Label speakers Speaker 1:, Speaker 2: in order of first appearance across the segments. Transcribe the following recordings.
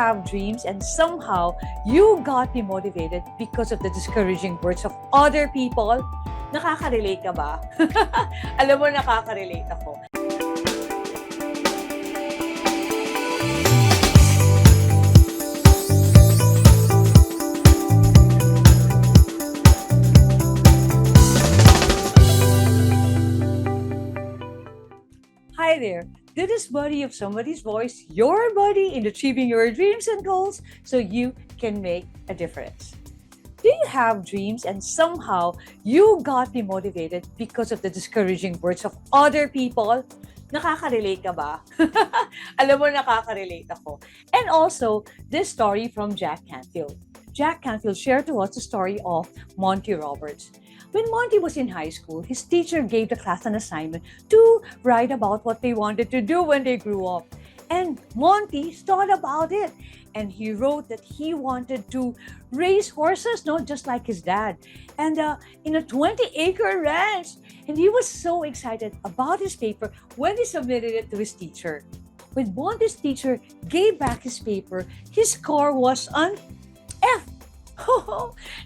Speaker 1: have dreams and somehow you got demotivated because of the discouraging words of other people? Nakaka-relate ka ba? Alam mo, nakaka-relate ako. Hi there, this is Buddy of Somebody's Voice, your buddy in achieving your dreams and goals so you can make a difference. Do you have dreams and somehow you got demotivated because of the discouraging words of other people? Nakaka-relate ka ba? Alam mo, nakaka-relate ako. And also, this story from Jack Canfield. Jack Canfield shared to us the story of Monty Roberts. When Monty was in high school, his teacher gave the class an assignment to write about what they wanted to do when they grew up. And Monty thought about it. And he wrote that he wanted to raise horses, not just like his dad, and in a 20-acre ranch. And he was so excited about his paper when he submitted it to his teacher. When Monty's teacher gave back his paper, his score was an F.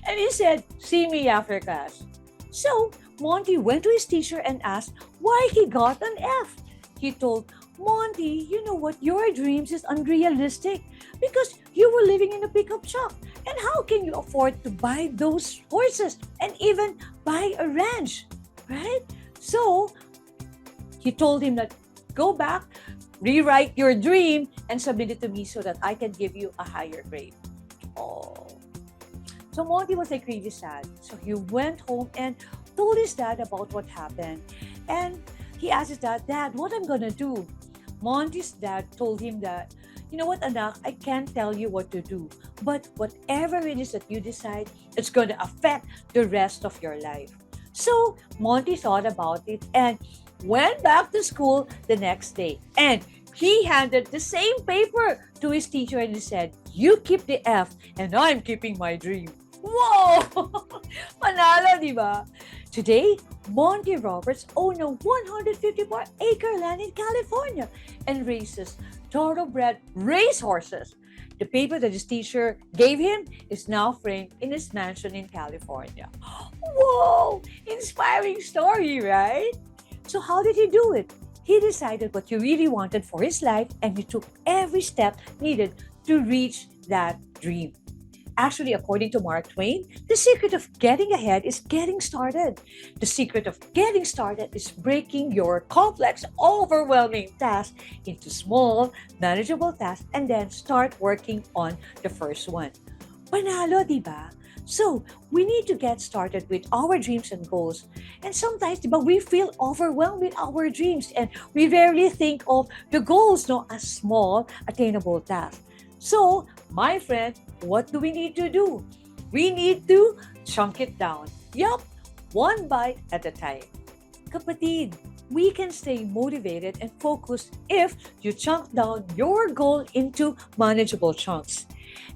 Speaker 1: And he said, "See me after class." So Monty went to his teacher and asked why he got an F. He told, "Monty, you know what? Your dreams is unrealistic because you were living in a pickup truck. And how can you afford to buy those horses and even buy a ranch?" Right? So he told him that go back, rewrite your dream, and submit it to me so that I can give you a higher grade. Oh. So Monty was like really sad. So he went home and told his dad about what happened. And he asked his dad, "Dad, what I'm gonna do?" Monty's dad told him that, "You know what, anak, I can't tell you what to do. But whatever it is that you decide, it's going to affect the rest of your life." So Monty thought about it and went back to school the next day. And he handed the same paper to his teacher and he said, "You keep the F and I'm keeping my dream." Whoa! Panalo, di ba? Today, Monty Roberts owns a 154-acre land in California and raises thoroughbred racehorses. The paper that his teacher gave him is now framed in his mansion in California. Whoa! Inspiring story, right? So how did he do it? He decided what he really wanted for his life and he took every step needed to reach that dream. Actually, according to Mark Twain, the secret of getting ahead is getting started. The secret of getting started is breaking your complex, overwhelming task into small, manageable tasks and then start working on the first one. Panalo, di ba? So, we need to get started with our dreams and goals. And sometimes, di ba, we feel overwhelmed with our dreams and we rarely think of the goals as small, attainable tasks. So, my friend, what do we need to do? We need to chunk it down. Yup, one bite at a time. Kapatid, we can stay motivated and focused if you chunk down your goal into manageable chunks.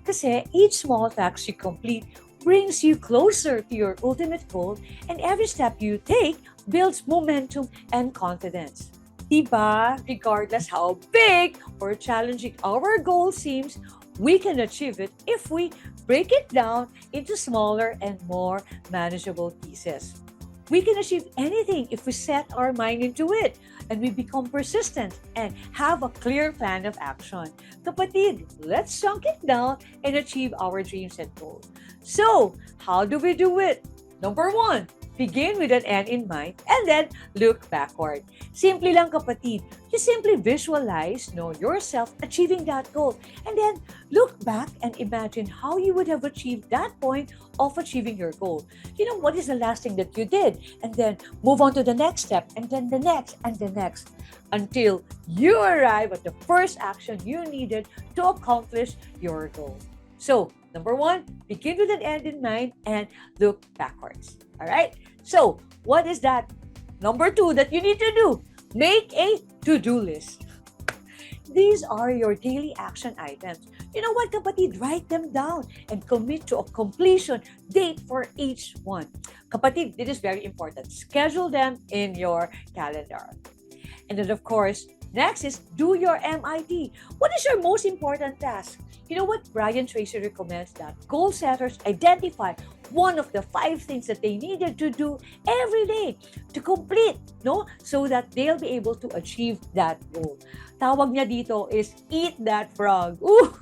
Speaker 1: Kasi each small task you complete brings you closer to your ultimate goal and every step you take builds momentum and confidence. Diba, regardless how big or challenging our goal seems, we can achieve it if we break it down into smaller and more manageable pieces. We can achieve anything if we set our mind into it and we become persistent and have a clear plan of action. Kapatid, let's chunk it down and achieve our dreams and goals. So, how do we do it? Number 1, begin with an end in mind and then look backward. Simple lang, kapatid. You simply visualize, yourself achieving that goal and then look back and imagine how you would have achieved that point of achieving your goal. What is the last thing that you did? And then move on to the next step and then the next and the next until you arrive at the first action you needed to accomplish your goal. So, number 1, begin with an end in mind and look backwards. All right? So, what is that? Number 2 that you need to do? Make a to-do list. These are your daily action items. You know what, kapatid? Write them down and commit to a completion date for each one. Kapatid, this is very important. Schedule them in your calendar. And then, of course, Next is do your MIT. What is your most important task? You know what? Brian Tracy recommends that goal setters identify one of the 5 things that they needed to do every day to complete, no? So that they'll be able to achieve that goal. Tawag niya dito is eat that frog. Ooh!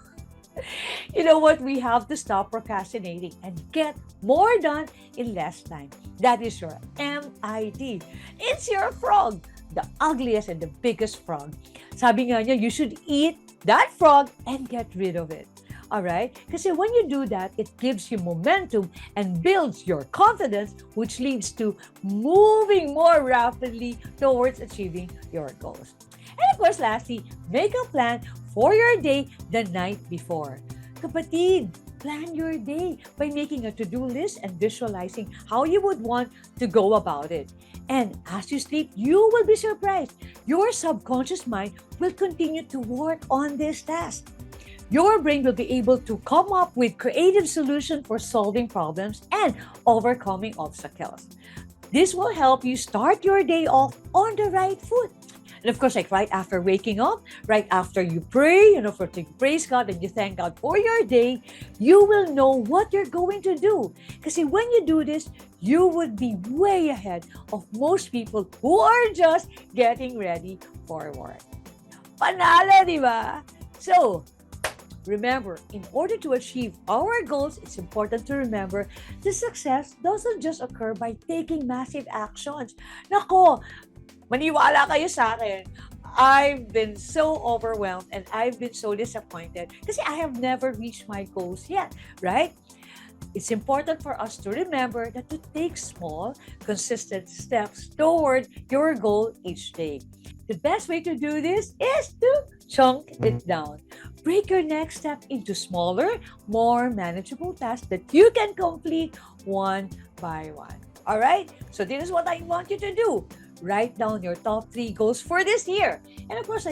Speaker 1: You know what? We have to stop procrastinating and get more done in less time. That is your MIT. It's your frog, the ugliest and the biggest frog. Sabi nga niya, you should eat that frog and get rid of it. Alright? Kasi when you do that, it gives you momentum and builds your confidence, which leads to moving more rapidly towards achieving your goals. And of course, lastly, make a plan for your day the night before. Kapatid, plan your day by making a to-do list and visualizing how you would want to go about it. And as you sleep, you will be surprised. Your subconscious mind will continue to work on this task. Your brain will be able to come up with creative solutions for solving problems and overcoming obstacles. This will help you start your day off on the right foot. And of course, like right after waking up, right after you pray, for to praise God and you thank God for your day, you will know what you're going to do. Because when you do this, you would be way ahead of most people who are just getting ready for work. Panalo, di ba? So, remember, in order to achieve our goals, it's important to remember the success doesn't just occur by taking massive actions. Nako, maniwala kayo sa akin. I've been so overwhelmed and I've been so disappointed kasi I have never reached my goals yet, right? It's important for us to remember that to take small, consistent steps toward your goal each day. The best way to do this is to chunk it down. Break your next step into smaller, more manageable tasks that you can complete one by one. All right? So this is what I want you to do. Write down your top 3 goals for this year. And of course,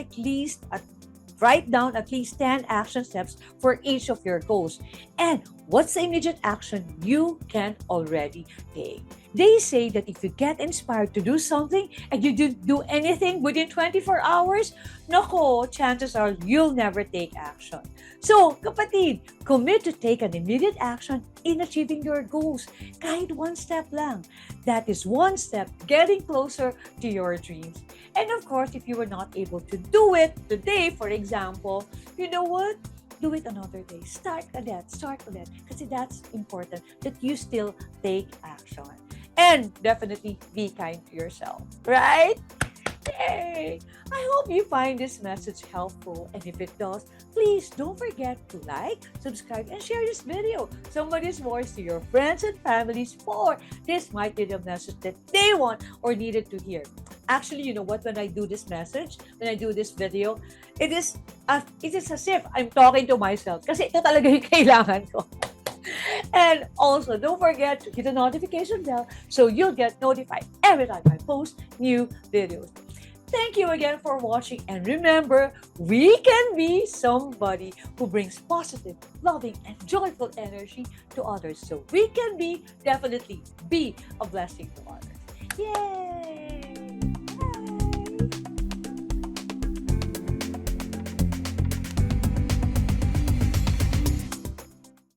Speaker 1: write down at least 10 action steps for each of your goals. And what's the immediate action you can already take? They say that if you get inspired to do something and you didn't do anything within 24 hours, nako, chances are you'll never take action. So, kapatid, commit to take an immediate action in achieving your goals. Kahit 1 step lang. That is 1 step getting closer to your dreams. And of course, if you were not able to do it today, for example, you know what? Do it another day. Start ulit. Kasi that's important that you still take action. And definitely be kind to yourself. Right? Yay! I hope you find this message helpful. And if it does, please don't forget to like, subscribe, and share this video. Somebody's voice to your friends and families, for this might be the message that they want or needed to hear. Actually, you know what? When I do this message, when I do this video, it is as if I'm talking to myself. Kasi ito talaga yung kailangan ko. And also, don't forget to hit the notification bell so you'll get notified every time I post new videos. Thank you again for watching, and remember, we can be somebody who brings positive, loving, and joyful energy to others. So we can definitely be a blessing to others. Yay!